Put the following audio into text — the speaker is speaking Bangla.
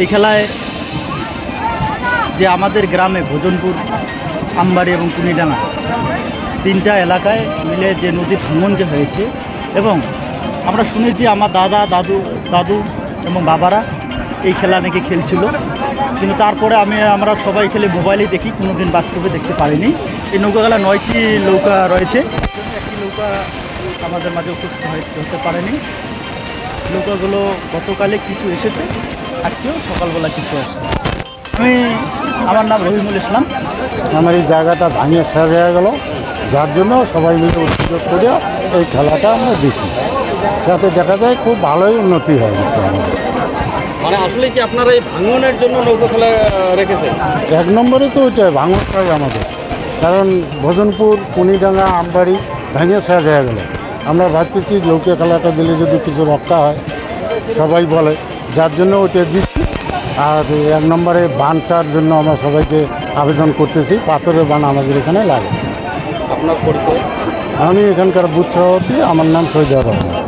এই খেলায় যে আমাদের গ্রামে ভোজনপুর, আমবাড়ি এবং কুনিডাঙ্গা তিনটা এলাকায় মিলে যে নদী ভাঙন যে হয়েছে, এবং আমরা শুনেছি আমার দাদু এবং বাবারা এই খেলা নাকি খেলছিল, কিন্তু তারপরে আমরা সবাই খেলে মোবাইলেই দেখি, কোনো দিন বাস্তবে দেখতে পারিনি। এই নৌকা খেলা 9টি নৌকা রয়েছে, একটি নৌকা আমাদের মাঝে উপস্থিত হতে পারেনি। নৌকাগুলো গতকালে কিছু এসেছে, আজকেও সকালবেলা কিছু আসছে। আমার নাম রহিমুল ইসলাম। আমার এই জায়গাটা ভাঙিয়ে শেষ হয়ে গেল, যার জন্য সবাই মিলে উদ্যোগ করে এই খেলাটা আমরা দিচ্ছি, যাতে দেখা যায় খুব ভালোই উন্নতি হয়ে গেছে আমাদের। মানে আসলে কি আপনারা এই ভাঙনের জন্য নৌকা খেলা রেখেছেন? এক নম্বরে তো ওইটাই ভাঙনটাই আমাদের, কারণ ভোজনপুর, কুনিডাঙ্গা, আমবাড়ি ভাঙিয়ে শেষ হয়ে গেল। আমরা ভাবতেছি নৌকা খেলাটা দিলে যদি কিছু রক্ষা হয়, সবাই বলে, যার জন্য ওইটা দিচ্ছি। আর এক নম্বরে বানটার জন্য আমরা সবাইকে আবেদন করতেছি, পাথরের বান আমাদের এখানে লাগে। আপনার পরিচয়? আমি এখানকার বুথ সভাপতি, আমার নাম সৈয়দুর রহমান।